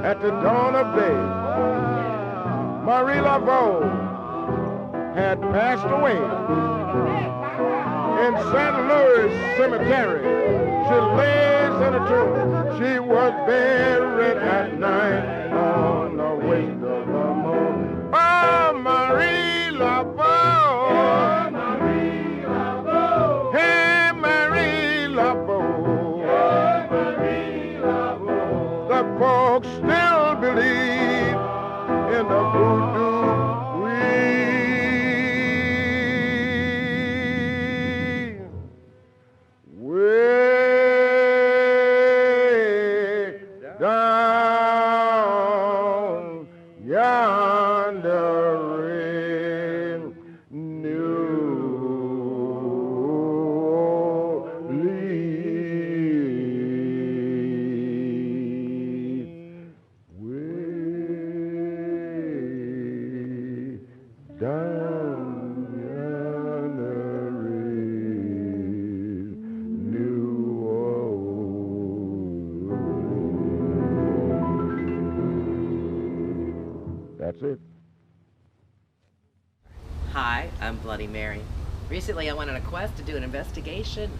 at the dawn of day. Marie Laveau had passed away in St. Louis Cemetery. She lays in a tomb. She was buried at night on the west of the moon. Oh, Marie Laveau. Oh, Marie Laveau. Hey, Marie Laveau. Hey, Marie Laveau. The folks still believe in the voodoo queen. Way down yonder in New Orleans. Way down yonder in New Orleans. That's it. Hi, I'm Bloody Mary. Recently I went on a quest to do an investigation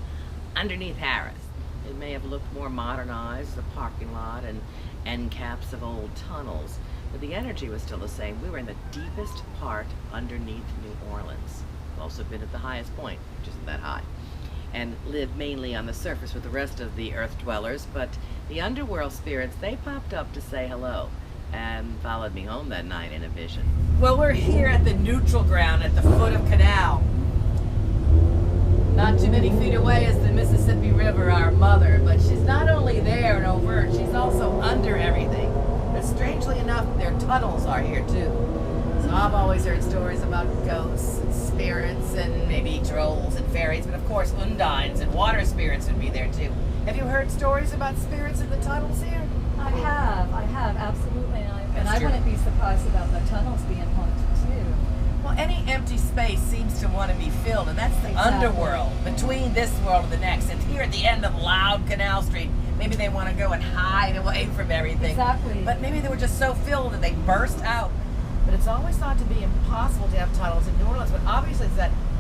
underneath Harrah. It may have looked more modernized, the parking lot and end caps of old tunnels, but the energy was still the same. We were in the deepest part underneath New Orleans. We've also been at the highest point, which isn't that high, and lived mainly on the surface with the rest of the earth dwellers, but the underworld spirits, they popped up to say hello and followed me home that night in a vision. Well, we're here at the neutral ground at the foot of Canal. Not too many feet away is the Mississippi River, our mother, but she's not only there and overt, she's also under everything. But strangely enough, their tunnels are here too. So I've always heard stories about ghosts and spirits and maybe trolls and fairies, but of course undines and water spirits would be there too. Have you heard stories about spirits in the tunnels here? I have, absolutely. And I true. wouldn't be surprised about the tunnels being haunted too. Well, any empty space seems to want to be filled, and that's the Exactly. underworld, between this world and the next. And here at the end of Loud Canal Street, maybe they want to go and hide away from everything. Exactly. But maybe they were just so filled that they burst out. But it's always thought to be impossible to have tunnels in New Orleans, but obviously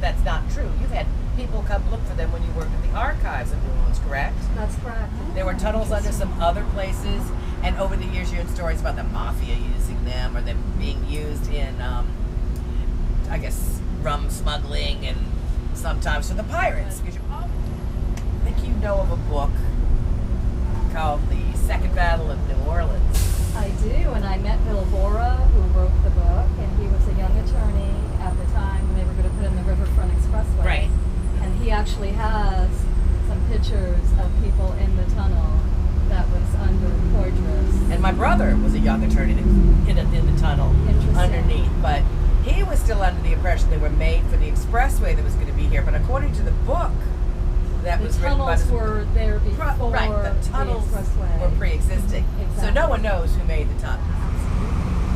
that's not true. You've had people come look for them when you worked at the archives of New Orleans, correct? That's correct. There were tunnels under some other places, and over the years you heard stories about the mafia using them, or them being used in, I guess, rum smuggling, and sometimes for the pirates. I think you know of a book called The Second Battle of New Orleans. I do, and I met Bill Bora, who wrote the book, and he was a young attorney at the time when they were going to put in the Riverfront Expressway. Right. And he actually has some pictures of people in the tunnel that was under Cordras. And my brother was a young attorney in the tunnel Interesting. underneath, but he was still under the impression they were made for the expressway that was going to be here. But according to the book that The was written by tunnels were there before right, the tunnels the expressway. were pre-existing, so Exactly. no one knows who made the tunnels.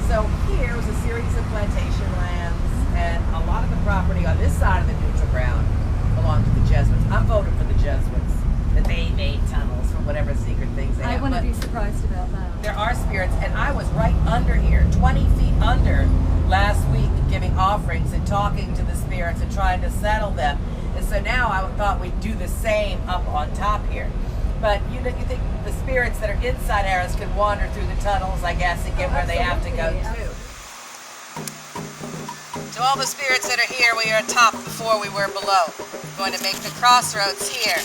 So here was a series of plantation lands, and a lot of the property on this side of the neutral ground belonged to the Jesuits. I'm voting for the Jesuits, that they made tunnels for whatever secret things they I have. wouldn't But be surprised about that. there are spirits, and I was right under here, 20 feet under, last week, giving offerings and talking to the spirits and trying to settle them. And so now I thought we'd do the same up on top here. But you think the spirits that are inside Harrah can wander through the tunnels, I guess, and get where they have to go Absolutely. to. To all the spirits that are here, we are atop before we were below. We're going to make the crossroads here,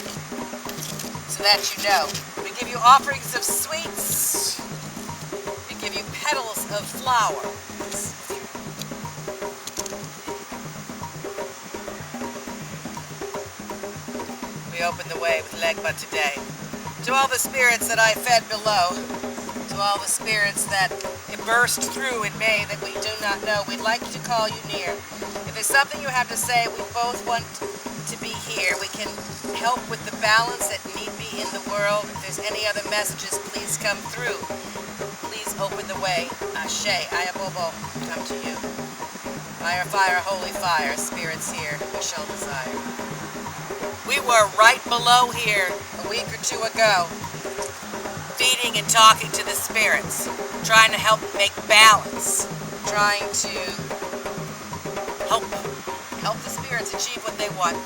so that you know. We give you offerings of sweets. We give you petals of flowers. We open the way with Legba today. To all the spirits that I fed below, to all the spirits that burst through in May that we do not know, we'd like to call you near. If there's something you have to say, we both want to be here. We can help with the balance that need be in the world. If there's any other messages, please come through. Please open the way. Ashe, Ayabobo, come to you. Fire, fire, holy fire, spirits here, we shall desire. We were right below here a week or two ago. feeding and talking to the spirits, trying to help make balance, trying to help the spirits achieve what they want.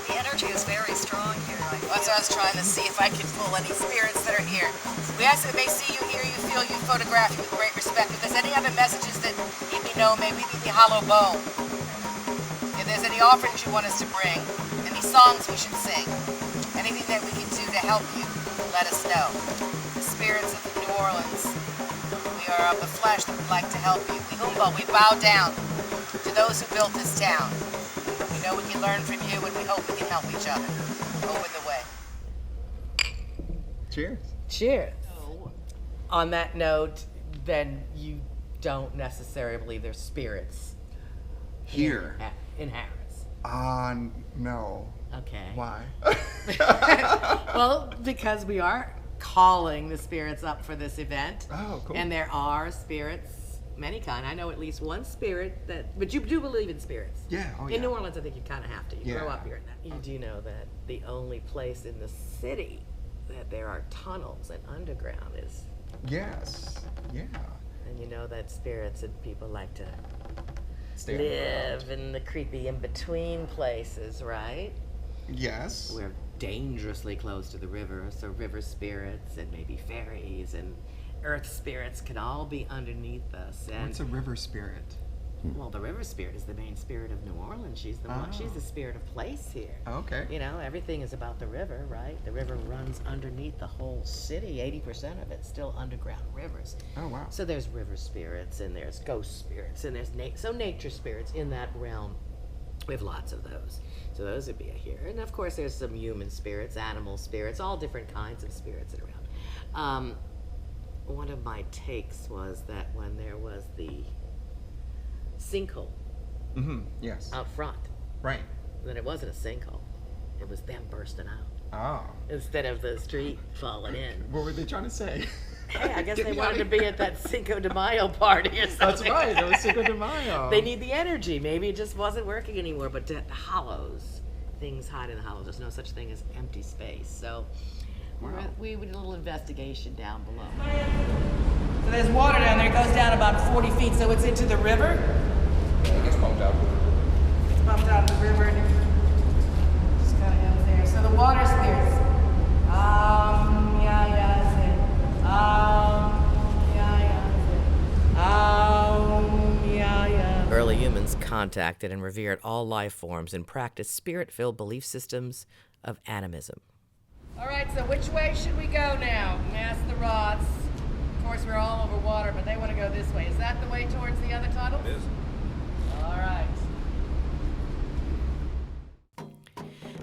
The energy is very strong here. That's what I was trying to see if I could pull any spirits that are here. We ask that they see you, hear you, feel you, photograph you with great respect. If there's any other messages that need to be known, maybe the hollow bone. If there's any offerings you want us to bring, any songs we should sing, anything that we can do to help you, let us know. The spirits of New Orleans, we are of the flesh that would like to help you. We bow down to those who built this town. We know we can learn from you, and we hope we can help each other. Open the way. Cheers. Cheers. On that note, then you don't necessarily believe there's spirits Here. in Harris. No. Okay. Why? Well, because we are calling the spirits up for this event. Oh, cool. And there are spirits, many kind. I know at least one spirit but you do believe in spirits. Yeah. Oh, yeah. In New Orleans, I think you kind of have to. You Yeah. grow up here. You do know that the only place in the city that there are tunnels and underground is. Yes. Yeah. And you know that spirits and people like to Stay live in the creepy in-between places, right? Yes. We're dangerously close to the river, so river spirits and maybe fairies and earth spirits can all be underneath us. And What's a river spirit? well, the river spirit is the main spirit of New Orleans. She's the one. She's the spirit of place here. Okay. You know, everything is about the river, right? The river runs underneath the whole city. 80% of it's still underground rivers. Oh, wow. So there's river spirits and there's ghost spirits and there's nature spirits in that realm. We have lots of those. So those would be here. And of course there's some human spirits, animal spirits, all different kinds of spirits around. One of my takes was that when there was the sinkhole Yes. out front, Right. then it wasn't a sinkhole. It was them bursting out Oh. instead of the street falling in. What were they trying to say? Hey, I guess Get they me wanted outta to be at that Cinco de Mayo party or something. That's right. It was Cinco de Mayo. They need the energy. Maybe it just wasn't working anymore. But the hollows, things hide in the hollows. There's no such thing as empty space. So we did a little investigation down below. So there's water down there. It goes down about 40 feet. So it's into the river. It gets pumped out. It's pumped out of the river and it just kind of goes there. So the water spirits. Early humans contacted and revered all life forms and practiced spirit-filled belief systems of animism. All right, so which way should we go now? Mass the rods. Of course, we're all over water, but they want to go this way. Is that the way towards the other tunnel? It is. All right.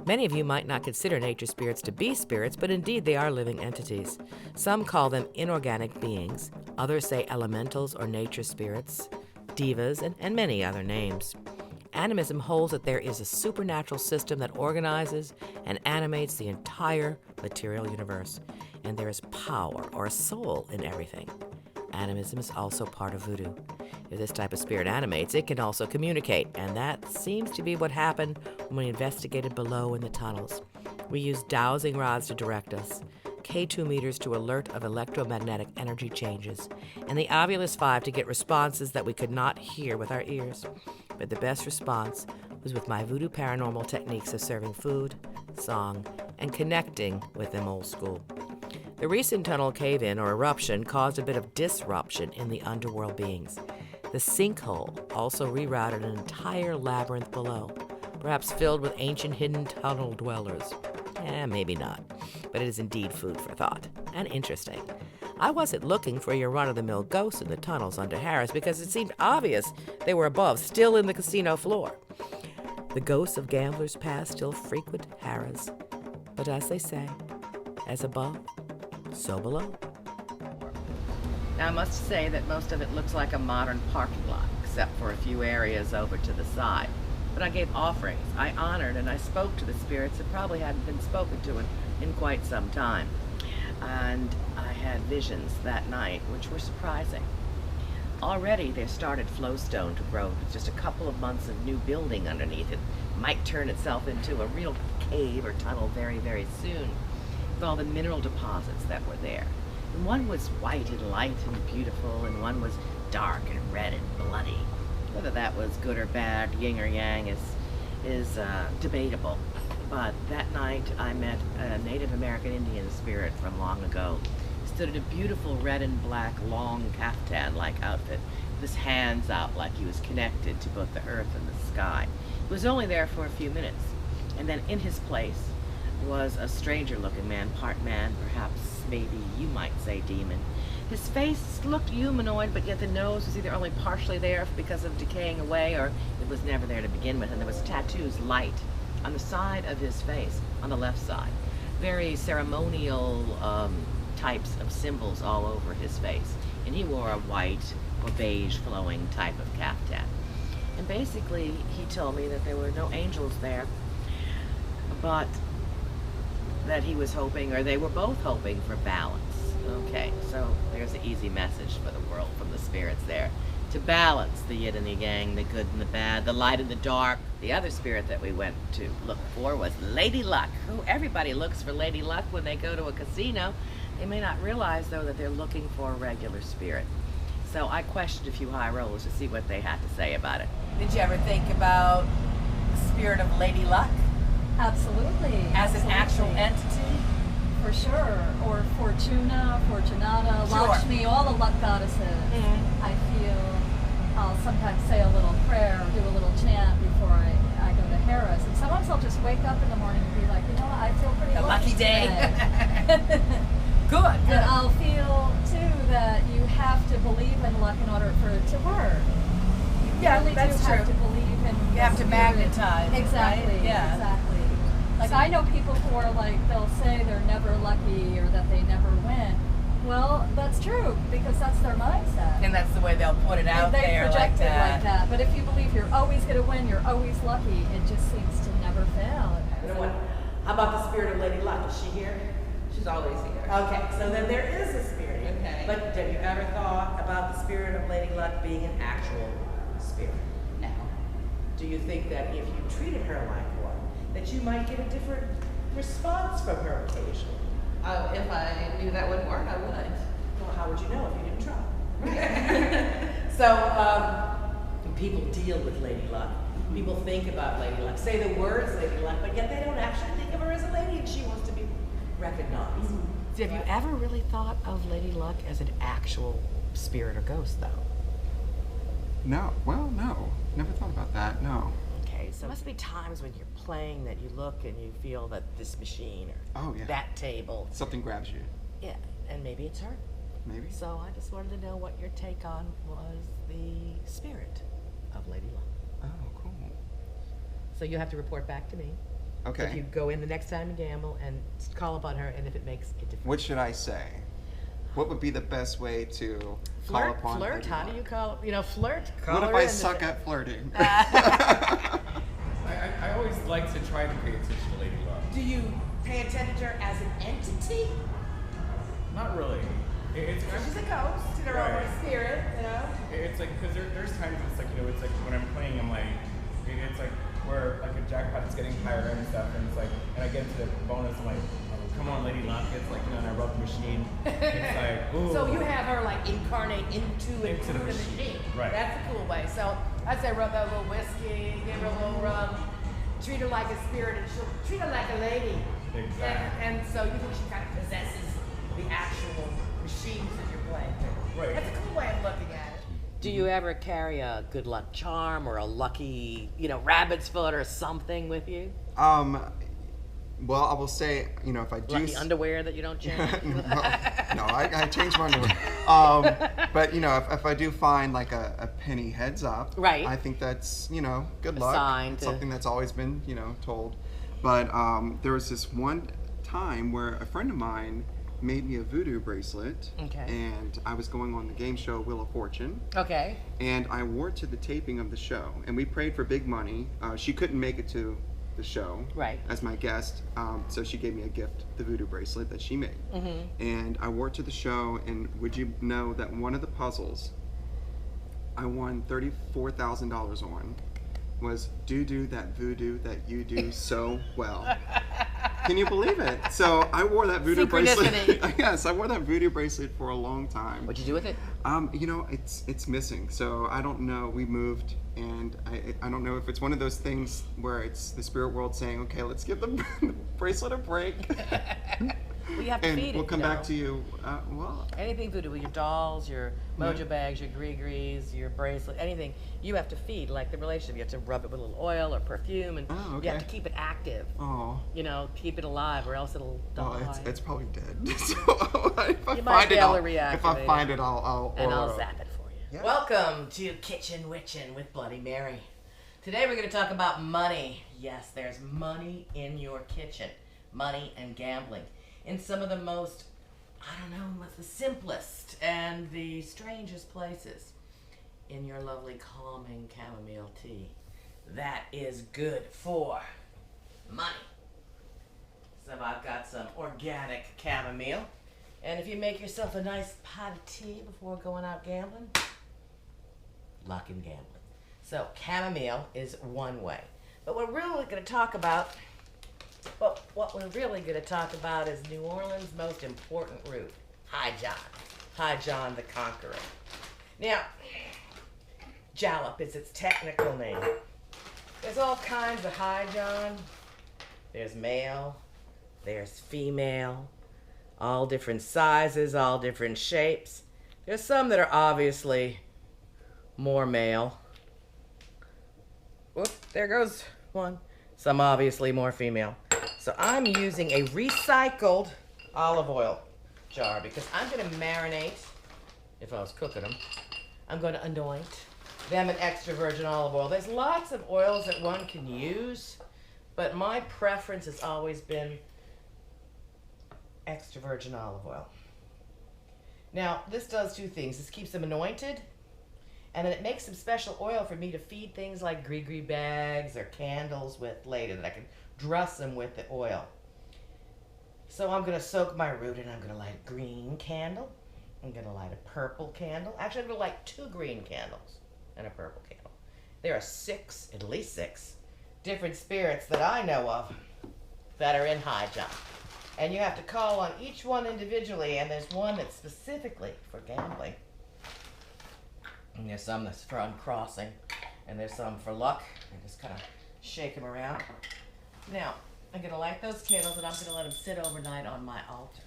Many of you might not consider nature spirits to be spirits, but indeed they are living entities. Some call them inorganic beings. Others say elementals or nature spirits, divas, and many other names. Animism holds that there is a supernatural system that organizes and animates the entire material universe, and there is power or a soul in everything. Animism is also part of voodoo. If this type of spirit animates, it can also communicate, and that seems to be what happened when we investigated below in the tunnels. We used dowsing rods to direct us, K2 meters to alert of electromagnetic energy changes, and the Ovilus 5 to get responses that we could not hear with our ears. But the best response was with my voodoo paranormal techniques of serving food, song, and connecting with them old school. The recent tunnel cave-in or eruption caused a bit of disruption in the underworld beings. The sinkhole also rerouted an entire labyrinth below, perhaps filled with ancient hidden tunnel dwellers. Maybe not, but it is indeed food for thought, and interesting. I wasn't looking for your run-of-the-mill ghosts in the tunnels under Harris because it seemed obvious they were above, still in the casino floor. The ghosts of gamblers past still frequent Harris, but as they say, as above, so below. Now I must say that most of it looks like a modern parking lot, except for a few areas over to the side. But I gave offerings. I honored and I spoke to the spirits that probably hadn't been spoken to in quite some time. And I had visions that night which were surprising. Already there started flowstone to grow with just a couple of months of new building underneath it. Might turn itself into a real cave or tunnel very, very soon. with all the mineral deposits that were there. And one was white and light and beautiful, and one was dark and red and bloody. Whether that was good or bad, yin or yang, is debatable. But that night I met a Native American Indian spirit from long ago. He stood in a beautiful red and black long caftan-like outfit with his hands out like he was connected to both the earth and the sky. He was only there for a few minutes, and then in his place was a stranger-looking man, part man, perhaps, maybe you might say demon. His face looked humanoid, but yet the nose was either only partially there because of decaying away, or it was never there to begin with, and there was tattoos, light, on the side of his face, on the left side. Very ceremonial types of symbols all over his face. And he wore a white or beige flowing type of caftan. And basically, he told me that there were no angels there, but that he was hoping, or they were both hoping, for balance. Okay, so there's an easy message for the world from the spirits there. To balance the yin and the yang, the good and the bad, the light and the dark. The other spirit that we went to look for was Lady Luck, who everybody looks for Lady Luck when they go to a casino. They may not realize, though, that they're looking for a regular spirit. So I questioned a few high rollers to see what they had to say about it. Did you ever think about the spirit of Lady Luck? Absolutely. As an absolutely. actual entity? For sure. Or Fortuna, Fortunata, Sure. Lakshmi, all the luck goddesses. Mhm. I feel I'll sometimes say a little prayer or do a little chant before I go to Harrah's. And sometimes I'll just wake up in the morning and be like, you know what, I feel pretty A lucky day. today. Good. And I'll feel, too, that you have to believe in luck in order for it to work. You Yeah, really that's do have true. to believe in You have to spirit. magnetize, Exactly, right? Yeah. exactly. Like, I know people who are like, they'll say they're never lucky or that they never win. Well, that's true, because that's their mindset. And that's the way they'll put it out They there project like it that. like that. But if you believe you're always going to win, you're always lucky, it just seems to never fail. You know what? How about the spirit of Lady Luck? Is she here? She's always here. Okay, so then there is a spirit. Okay. But have you ever thought about the spirit of Lady Luck being an actual spirit? No. Do you think that if you treated her like one, that you might get a different response from her occasionally? If I knew that wouldn't work, I would. Well, how would you know if you didn't try? So, when people deal with Lady Luck, people think about Lady Luck, say the words Lady Luck, but yet they don't actually think of her as a lady, and she wants to be recognized. So have you ever really thought of Lady Luck as an actual spirit or ghost, though? No. Well, no. Never thought about that. No. Okay, so there must be times when you're playing that you look and you feel that this machine or Oh, yeah. that table, Something grabs you. yeah, and maybe it's her. Maybe. So I just wanted to know what your take on was the spirit of Lady Luck. Oh, cool. So you have to report back to me. Okay. If you go in the next time you gamble and call upon her, and if it makes a difference. What should I say? What would be the best way to call Flirt, upon flirt. Lady How Luck? do you call? You know, flirt. Call What if her I in suck the- at flirting? I always like to try to pay attention to Lady Luck. Do you pay attention to her as an entity? Not really. It's She's a ghost in her own Right. spirit, you know. it's like because there's times it's like it's like when I'm playing I'm like it's like where like a jackpot is getting higher and stuff and it's like and I get to the bonus I'm like oh, come on Lady Luck, it's like and I rub the machine, it's like ooh. So you have her like incarnate into the the machine. machine. Right. That's a cool way. So I'd say rub that little whiskey, give her a little rum, treat her like a spirit, and she'll treat her like a lady. Exactly. And so you think she kind of possesses the actual machines that you're playing with. Right. That's a cool way of looking at it. Do you ever carry a good luck charm or a lucky, rabbit's foot or something with you? Well, I will say, if I do. Lucky underwear that you don't change? No, I changed my underwear. But if I do find like a penny heads up, Right. I think that's good luck. sign It's to- something that's always been told. But there was this one time where a friend of mine made me a voodoo bracelet. Okay. And I was going on the game show Wheel of Fortune. Okay. And I wore it to the taping of the show. And we prayed for big money. She couldn't make it to the show Right. as my guest, so she gave me a gift, the voodoo bracelet that she made. Mm-hmm. And I wore it to the show, and would you know that one of the puzzles I won $34,000 on was do that voodoo that you do so well. Can you believe it? So I wore that voodoo bracelet. Synchronicity. Yes, I wore that voodoo bracelet for a long time. What'd you do with it? You know, it's missing. So I don't know. We moved, and I don't know if it's one of those things where it's the spirit world saying, okay, let's give the bracelet a break. Well, you have to And feed it. we'll come you know? back to you. Well, Anything voodoo, your dolls, your mojo bags, your gree-grees, your bracelet, anything, you have to feed, like the relationship. You have to rub it with a little oil or perfume, and Oh, okay. you have to keep it active. oh, You know, keep it alive, or else it'll die. well, it's probably dead. So if I You might find be it, able I'll, to if I reactivate find it. it, I'll And I'll order. zap it for you. Yeah. Welcome to Kitchen Witchin' with Bloody Mary. Today we're going to talk about money. Yes, there's money in your kitchen. Money and gambling. In some of the most, I don't know, what's the simplest and the strangest places. In your lovely calming chamomile tea. That is good for money. So I've got some organic chamomile. And if you make yourself a nice pot of tea before going out gambling, luck in gambling. So chamomile is one way. But what we're really going to talk about is New Orleans' most important route, High John. High John the Conqueror. Now, Jalap is its technical name. There's all kinds of High John. There's male, there's female, all different sizes, all different shapes. There's some that are obviously more male. Whoop, there goes one. Some obviously more female. So I'm using a recycled olive oil jar because I'm going to marinate, if I was cooking them, I'm going to anoint them in extra virgin olive oil. There's lots of oils that one can use, but my preference has always been extra virgin olive oil. Now, this does two things. This keeps them anointed, and then it makes some special oil for me to feed things like gree-gree bags or candles with later that I can dress them with the oil. So I'm going to soak my root, and I'm going to light a green candle. I'm going to light a purple candle. Actually, I'm going to light 2 green candles and a purple candle. There are 6, at least 6, different spirits that I know of that are in High John. And you have to call on each one individually, and there's one that's specifically for gambling. And there's some that's for uncrossing, and there's some for luck. And just kind of shake them around. Now, I'm going to light those candles, and I'm going to let them sit overnight on my altar.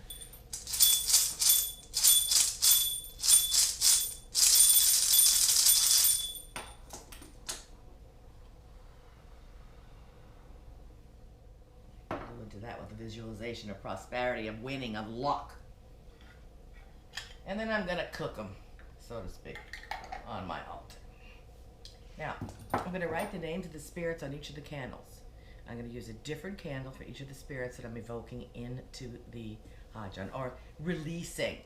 Into that with a visualization of prosperity, of winning, of luck. And then I'm going to cook them, so to speak, on my altar. Now, I'm going to write the names of the spirits on each of the candles. I'm going to use a different candle for each of the spirits that I'm evoking into the High John, or releasing.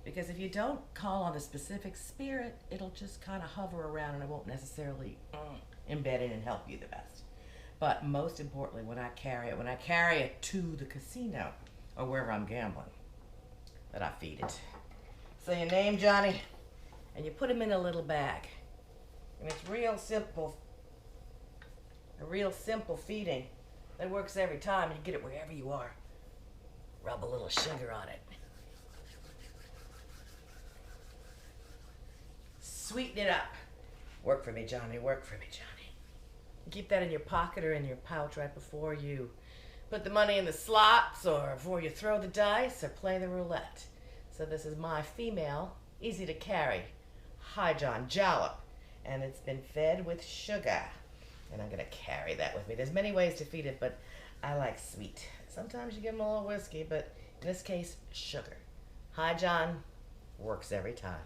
Because if you don't call on a specific spirit, it'll just kind of hover around and it won't necessarily embed in and help you the best. But most importantly, when I carry it to the casino or wherever I'm gambling, that I feed it. So you name Johnny, and you put him in a little bag. And it's real simple. A real simple feeding that works every time. You get it wherever you are. Rub a little sugar on it. Sweeten it up. Work for me, Johnny. Work for me, Johnny. Keep that in your pocket or in your pouch right before you put the money in the slots, or before you throw the dice or play the roulette. So this is my female, easy to carry, High John Jalap, and it's been fed with sugar. And I'm going to carry that with me. There's many ways to feed it, but I like sweet. Sometimes you give them a little whiskey, but in this case, sugar. High John works every time.